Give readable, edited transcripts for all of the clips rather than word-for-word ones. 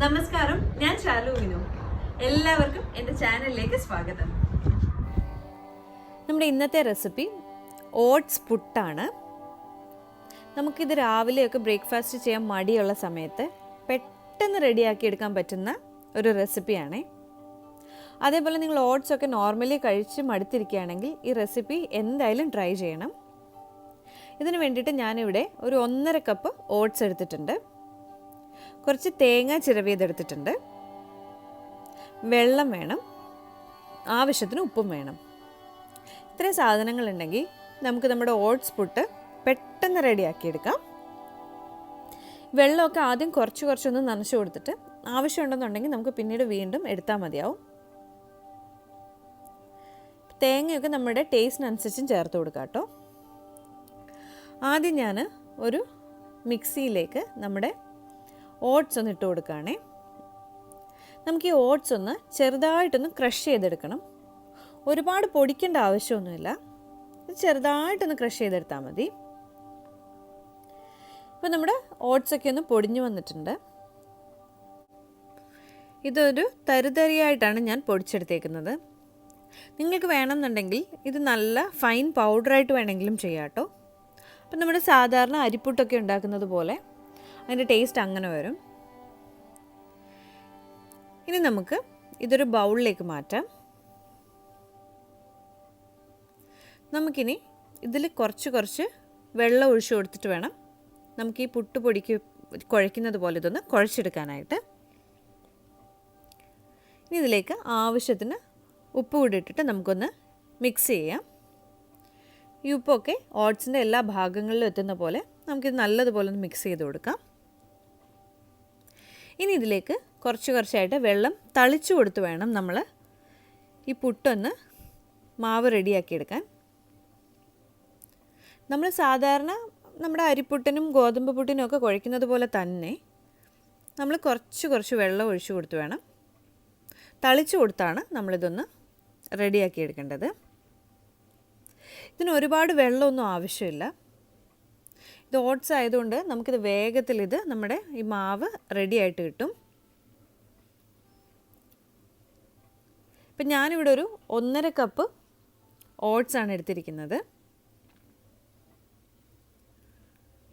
നമസ്കാരം, ഞാൻ ശാലു വിനു. എല്ലാവർക്കും എൻ്റെ ചാനലിലേക്ക് സ്വാഗതം. നമ്മുടെ ഇന്നത്തെ റെസിപ്പി ഓട്സ് പുട്ടാണ്. നമുക്കിത് രാവിലെയൊക്കെ ബ്രേക്ക്ഫാസ്റ്റ് ചെയ്യാൻ മടിയുള്ള സമയത്ത് പെട്ടെന്ന് റെഡിയാക്കി എടുക്കാൻ പറ്റുന്ന ഒരു റെസിപ്പിയാണ്. അതേപോലെ നിങ്ങൾ ഓട്സ് ഒക്കെ നോർമലി കഴിച്ച് മടുത്തിരിക്കുകയാണെങ്കിൽ ഈ റെസിപ്പി എന്തായാലും ട്രൈ ചെയ്യണം. ഇതിന് വേണ്ടിയിട്ട് ഞാനിവിടെ ഒരു 1.5 കപ്പ് ഓട്സ് എടുത്തിട്ടുണ്ട്. കുറച്ച് തേങ്ങ ചിരവിയതെടുത്തിട്ടുണ്ട്. വെള്ളം വേണം, ആവശ്യത്തിന് ഉപ്പും വേണം. ഇത്രയും സാധനങ്ങളുണ്ടെങ്കിൽ നമുക്ക് നമ്മുടെ ഓട്സ് പുട്ട് പെട്ടെന്ന് റെഡിയാക്കിയെടുക്കാം. വെള്ളമൊക്കെ ആദ്യം കുറച്ചൊന്ന് നനച്ചു കൊടുത്തിട്ട് ആവശ്യമുണ്ടെന്നുണ്ടെങ്കിൽ നമുക്ക് പിന്നീട് വീണ്ടും എടുത്താൽ മതിയാവും. തേങ്ങയൊക്കെ നമ്മുടെ ടേസ്റ്റിനനുസരിച്ചും ചേർത്ത് കൊടുക്കാം കേട്ടോ. ആദ്യം ഞാൻ ഒരു മിക്സിയിലേക്ക് നമ്മുടെ ഓട്സ് ഒന്ന് ഇട്ട് കൊടുക്കുകയാണേ. നമുക്ക് ഈ ഓട്സ് ഒന്ന് ചെറുതായിട്ടൊന്ന് ക്രഷ് ചെയ്തെടുക്കണം. ഒരുപാട് പൊടിക്കേണ്ട ആവശ്യമൊന്നുമില്ല, ചെറുതായിട്ടൊന്ന് ക്രഷ് ചെയ്തെടുത്താൽ മതി. ഇപ്പോൾ നമ്മുടെ ഓട്സൊക്കെ ഒന്ന് പൊടിഞ്ഞു വന്നിട്ടുണ്ട്. ഇതൊരു തരിതരിയായിട്ടാണ് ഞാൻ പൊടിച്ചെടുത്തേക്കുന്നത്. നിങ്ങൾക്ക് വേണമെന്നുണ്ടെങ്കിൽ ഇത് നല്ല ഫൈൻ പൗഡറായിട്ട് വേണമെങ്കിലും ചെയ്യാം കേട്ടോ. അപ്പം നമ്മുടെ സാധാരണ അരിപ്പുട്ടൊക്കെ ഉണ്ടാക്കുന്നത് പോലെ അതിൻ്റെ ടേസ്റ്റ് അങ്ങനെ വരും. ഇനി നമുക്ക് ഇതൊരു ബൗളിലേക്ക് മാറ്റാം. നമുക്കിനി ഇതിൽ കുറച്ച് വെള്ളം ഒഴിച്ചു കൊടുത്തിട്ട് വേണം നമുക്ക് ഈ പുട്ടുപൊടിക്ക് കുഴയ്ക്കുന്നത് പോലെ ഇതൊന്ന് കുഴച്ചെടുക്കാനായിട്ട്. ഇനി ഇതിലേക്ക് ആവശ്യത്തിന് ഉപ്പ് കൂടി ഇട്ടിട്ട് നമുക്കൊന്ന് മിക്സ് ചെയ്യാം. ഈ ഉപ്പൊക്കെ ഓട്സിൻ്റെ എല്ലാ ഭാഗങ്ങളിലും എത്തുന്ന പോലെ നമുക്കിത് നല്ലതുപോലെ ഒന്ന് മിക്സ് ചെയ്ത് കൊടുക്കാം. ഇനി ഇതിലേക്ക് കുറച്ചായിട്ട് വെള്ളം തളിച്ചു കൊടുത്ത് വേണം നമ്മൾ ഈ പുട്ടൊന്ന് മാവ് റെഡിയാക്കിയെടുക്കാൻ. നമ്മൾ സാധാരണ നമ്മുടെ അരിപ്പുട്ടിനും ഗോതമ്പ് പുട്ടിനും ഒക്കെ കുഴയ്ക്കുന്നത് പോലെ തന്നെ നമ്മൾ കുറച്ച് വെള്ളം ഒഴിച്ചു കൊടുത്ത് വേണം, തളിച്ചു കൊടുത്താണ് നമ്മളിതൊന്ന് റെഡിയാക്കിയെടുക്കേണ്ടത്. ഇതിന് ഒരുപാട് വെള്ളമൊന്നും ആവശ്യമില്ല. ഇത് ഓട്സ് ആയതുകൊണ്ട് നമുക്കിത് വേഗത്തിൽ നമ്മുടെ ഈ മാവ് റെഡി ആയിട്ട് കിട്ടും. ഇപ്പം ഞാനിവിടെ ഒരു 1.5 കപ്പ് ഓട്സ് ആണ് എടുത്തിരിക്കുന്നത്.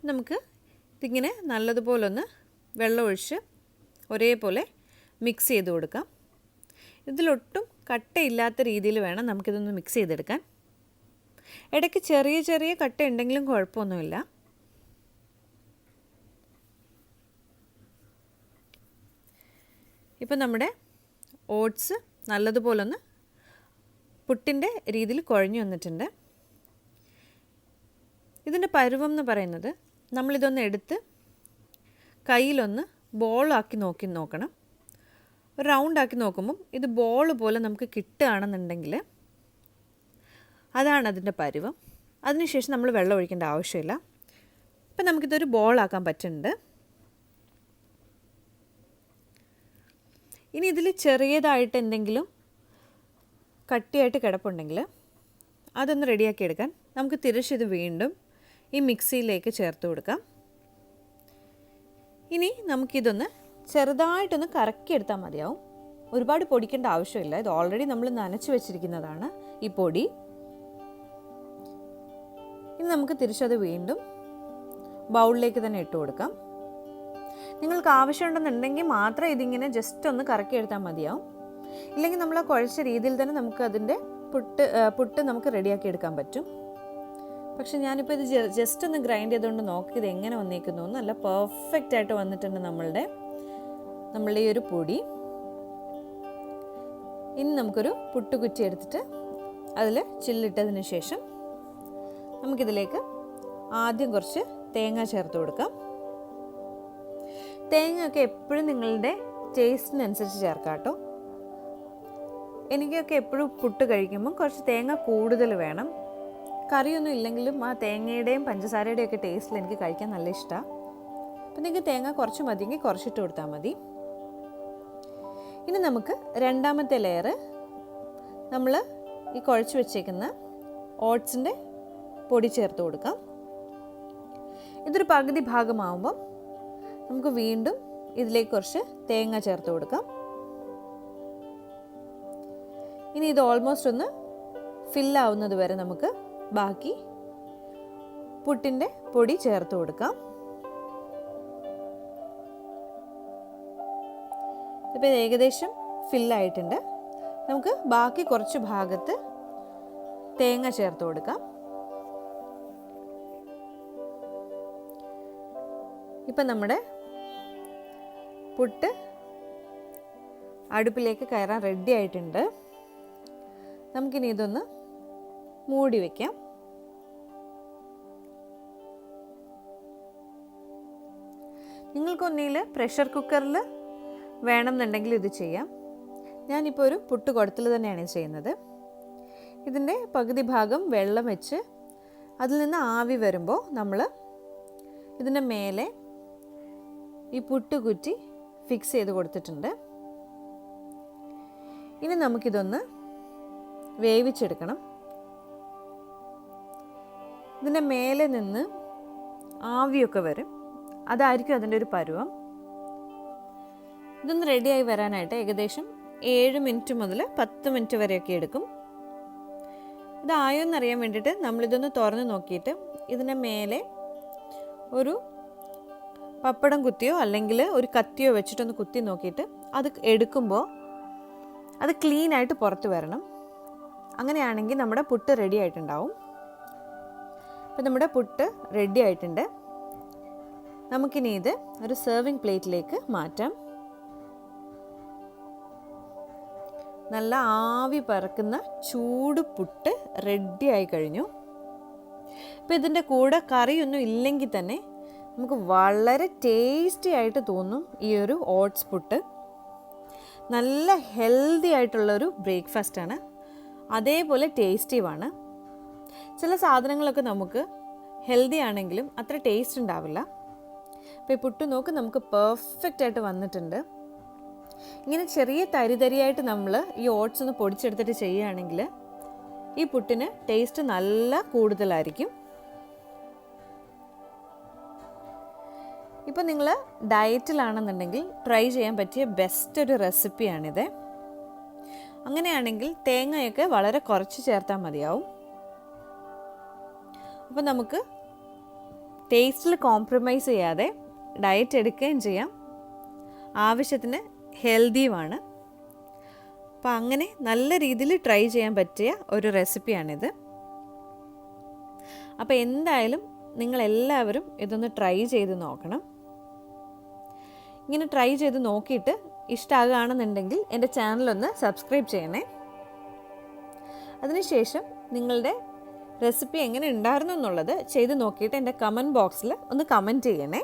നമുക്ക് ഇതിങ്ങനെ നല്ലതുപോലെ ഒന്ന് വെള്ളം ഒഴിച്ച് ഒരേപോലെ മിക്സ് ചെയ്ത് കൊടുക്കാം. ഇതിലൊട്ടും കട്ടയില്ലാത്ത രീതിയിൽ വേണം നമുക്കിതൊന്ന് മിക്സ് ചെയ്തെടുക്കാൻ. ഇടയ്ക്ക് ചെറിയ കട്ട ഉണ്ടെങ്കിലും കുഴപ്പമൊന്നുമില്ല. ഇപ്പം നമ്മുടെ ഓട്സ് നല്ലതുപോലെ ഒന്ന് പുട്ടിൻ്റെ രീതിയിൽ കുഴഞ്ഞു വന്നിട്ടുണ്ട്. ഇതിൻ്റെ പരുവം എന്ന് പറയുന്നത് നമ്മളിതൊന്ന് എടുത്ത് കയ്യിലൊന്ന് ബോളാക്കി നോക്കണം. ഒരു റൗണ്ടാക്കി നോക്കുമ്പം ഇത് ബോൾ പോലെ നമുക്ക് കിട്ടുകയാണെന്നുണ്ടെങ്കിൽ അതാണ് അതിൻ്റെ പരുവം. അതിനുശേഷം നമ്മൾ വെള്ളം ഒഴിക്കേണ്ട ആവശ്യമില്ല. ഇപ്പം നമുക്കിതൊരു ബോളാക്കാൻ പറ്റുന്നുണ്ട്. ഇനി ഇതിൽ ചെറിയതായിട്ട് എന്തെങ്കിലും കട്ടിയായിട്ട് കിടപ്പുണ്ടെങ്കിൽ അതൊന്ന് റെഡിയാക്കി എടുക്കാൻ നമുക്ക് തിരിച്ചിത് വീണ്ടും ഈ മിക്സിയിലേക്ക് ചേർത്ത് കൊടുക്കാം. ഇനി നമുക്കിതൊന്ന് ചെറുതായിട്ടൊന്ന് കറക്കി എടുത്താൽ മതിയാവും. ഒരുപാട് പൊടിക്കേണ്ട ആവശ്യമില്ല. ഇത് ഓൾറെഡി നമ്മൾ നനച്ച് വെച്ചിരിക്കുന്നതാണ് ഈ പൊടി. ഇനി നമുക്ക് തിരിച്ചത് വീണ്ടും ബൗളിലേക്ക് തന്നെ ഇട്ട് കൊടുക്കാം. നിങ്ങൾക്ക് ആവശ്യമുണ്ടെന്നുണ്ടെങ്കിൽ മാത്രം ഇതിങ്ങനെ ജസ്റ്റ് ഒന്ന് കറക്കി എടുത്താൽ മതിയാവും. ഇല്ലെങ്കിൽ നമ്മൾ ആ കുഴച്ച രീതിയിൽ തന്നെ നമുക്ക് അതിൻ്റെ പുട്ട് നമുക്ക് റെഡിയാക്കി എടുക്കാൻ പറ്റും. പക്ഷെ ഞാനിപ്പോൾ ഇത് ജസ്റ്റ് ഒന്ന് ഗ്രൈൻഡ് ചെയ്തുകൊണ്ട് നോക്കി ഇത് എങ്ങനെ വന്നിരിക്കുന്നു. നല്ല പെർഫെക്റ്റ് ആയിട്ട് വന്നിട്ടുണ്ട് നമ്മളുടെ ഈ ഒരു പൊടി. ഇനി നമുക്കൊരു പുട്ടുകുറ്റി എടുത്തിട്ട് അതിൽ ചില്ലിട്ടതിന് ശേഷം നമുക്കിതിലേക്ക് ആദ്യം കുറച്ച് തേങ്ങ ചേർത്ത് കൊടുക്കാം. തേങ്ങയൊക്കെ എപ്പോഴും നിങ്ങളുടെ ടേസ്റ്റിനനുസരിച്ച് ചേർക്കാം കേട്ടോ. എനിക്കൊക്കെ എപ്പോഴും പുട്ട് കഴിക്കുമ്പം കുറച്ച് തേങ്ങ കൂടുതൽ വേണം. കറിയൊന്നും ഇല്ലെങ്കിലും ആ തേങ്ങയുടെയും പഞ്ചസാരയുടെയും ഒക്കെ ടേസ്റ്റിൽ എനിക്ക് കഴിക്കാൻ നല്ല ഇഷ്ടമാണ്. അപ്പം നിങ്ങൾക്ക് തേങ്ങ കുറച്ച് മതിയെങ്കിൽ കുറച്ചിട്ട് കൊടുത്താൽ മതി. ഇനി നമുക്ക് രണ്ടാമത്തെ ലെയർ നമ്മൾ ഈ കുഴച്ച് വെച്ചേക്കുന്ന ഓട്സിൻ്റെ പൊടി ചേർത്ത് കൊടുക്കാം. ഇതൊരു പകുതി ഭാഗമാകുമ്പം നമുക്ക് വീണ്ടും ഇതിലേക്ക് കുറച്ച് തേങ്ങ ചേർത്ത് കൊടുക്കാം. ഇനി ഇത് ഓൾമോസ്റ്റ് ഒന്ന് ഫില്ലാവുന്നത് വരെ നമുക്ക് ബാക്കി പുട്ടിൻ്റെ പൊടി ചേർത്ത് കൊടുക്കാം. ഇപ്പോൾ ഇത് ഏകദേശം ഫില്ലായിട്ടുണ്ട്. നമുക്ക് ബാക്കി കുറച്ച് ഭാഗത്ത് തേങ്ങ ചേർത്ത് കൊടുക്കാം. ഇപ്പം നമ്മുടെ പുട്ട് അടുപ്പിലേക്ക് കയറാൻ റെഡി ആയിട്ടുണ്ട്. നമുക്കിനി ഇതൊന്ന് മൂടി വയ്ക്കാം. നിങ്ങൾക്കൊന്നിൽ പ്രഷർ കുക്കറിൽ വേണമെന്നുണ്ടെങ്കിൽ ഇത് ചെയ്യാം. ഞാനിപ്പോൾ ഒരു പുട്ട് കുടത്തിൽ തന്നെയാണ് ചെയ്യുന്നത്. ഇതിൻ്റെ പകുതി ഭാഗം വെള്ളം വെച്ച് അതിൽ നിന്ന് ആവി വരുമ്പോൾ നമ്മൾ ഇതിൻ്റെ മേലെ ഈ പുട്ട് കുറ്റി ഫിക്സ് ചെയ്ത് കൊടുത്തിട്ടുണ്ട്. ഇനി നമുക്കിതൊന്ന് വേവിച്ചെടുക്കണം. ഇതിൻ്റെ മേലെ നിന്ന് ആവിയൊക്കെ വരും, അതായിരിക്കും അതിൻ്റെ ഒരു പരുവം. ഇതൊന്ന് റെഡിയായി വരാനായിട്ട് ഏകദേശം 7 മിനിറ്റ് മുതൽ 10 മിനിറ്റ് വരെയൊക്കെ എടുക്കും. ഇതായോ എന്നറിയാൻ വേണ്ടിയിട്ട് നമ്മളിതൊന്ന് തുറന്ന് നോക്കിയിട്ട് ഇതിൻ്റെ മേലെ ഒരു പപ്പടം കുത്തിയോ അല്ലെങ്കിൽ ഒരു കത്തിയോ വെച്ചിട്ടൊന്ന് കുത്തി നോക്കിയിട്ട് അത് എടുക്കുമ്പോൾ അത് ക്ലീനായിട്ട് പുറത്ത് വരണം. അങ്ങനെയാണെങ്കിൽ നമ്മുടെ പുട്ട് റെഡി ആയിട്ടുണ്ടാവും. അപ്പോൾ നമ്മുടെ പുട്ട് റെഡി ആയിട്ടുണ്ട്. നമുക്കിനി ഇത് ഒരു സെർവിങ് പ്ലേറ്റിലേക്ക് മാറ്റാം. നല്ല ആവി പറക്കുന്ന ചൂട് പുട്ട് റെഡി ആയി കഴിഞ്ഞു. ഇപ്പോൾ ഇതിൻ്റെ കൂടെ കറിയൊന്നും ഇല്ലെങ്കിൽ തന്നെ നമുക്ക് വളരെ ടേസ്റ്റി ആയിട്ട് തോന്നും ഈ ഒരു ഓട്സ് പുട്ട്. നല്ല ഹെൽത്തി ആയിട്ടുള്ളൊരു ബ്രേക്ക്ഫാസ്റ്റാണ്, അതേപോലെ ടേസ്റ്റിയുമാണ്. ചില സാധനങ്ങളൊക്കെ നമുക്ക് ഹെൽത്തി ആണെങ്കിലും അത്ര ടേസ്റ്റ് ഉണ്ടാവില്ല. അപ്പോൾ ഈ പുട്ട് നോക്ക് നമുക്ക് പെർഫെക്റ്റ് ആയിട്ട് വന്നിട്ടുണ്ട്. ഇങ്ങനെ ചെറിയ തരിതരിയായിട്ട് നമ്മൾ ഈ ഓട്സ് ഒന്ന് പൊടിച്ചെടുത്തിട്ട് ചെയ്യുകയാണെങ്കിൽ ഈ പുട്ടിന് ടേസ്റ്റ് നല്ല കൂടുതലായിരിക്കും. ഇപ്പോൾ നിങ്ങൾ ഡയറ്റിലാണെന്നുണ്ടെങ്കിൽ ട്രൈ ചെയ്യാൻ പറ്റിയ ബെസ്റ്റ് ഒരു റെസിപ്പിയാണിത്. അങ്ങനെയാണെങ്കിൽ തേങ്ങയൊക്കെ വളരെ കുറച്ച് ചേർത്താൽ മതിയാവും. അപ്പോൾ നമുക്ക് ടേസ്റ്റിൽ കോംപ്രമൈസ് ചെയ്യാതെ ഡയറ്റ് എടുക്കുകയും ചെയ്യാം, ആവശ്യത്തിന് ഹെൽത്തിയുമാണ്. അപ്പോൾ അങ്ങനെ നല്ല രീതിയിൽ ട്രൈ ചെയ്യാൻ പറ്റിയ ഒരു റെസിപ്പിയാണിത്. അപ്പോൾ എന്തായാലും നിങ്ങളെല്ലാവരും ഇതൊന്ന് ട്രൈ ചെയ്ത് നോക്കണം. ഇങ്ങനെ ട്രൈ ചെയ്ത് നോക്കിയിട്ട് ഇഷ്ടമാകുകയാണെന്നുണ്ടെങ്കിൽ എൻ്റെ ചാനലൊന്ന് സബ്സ്ക്രൈബ് ചെയ്യണേ. അതിനുശേഷം നിങ്ങളുടെ റെസിപ്പി എങ്ങനെ ഉണ്ടായിരുന്നു എന്നുള്ളത് ചെയ്ത് നോക്കിയിട്ട് എൻ്റെ കമൻറ്റ് ബോക്സിൽ ഒന്ന് കമൻറ്റ് ചെയ്യണേ.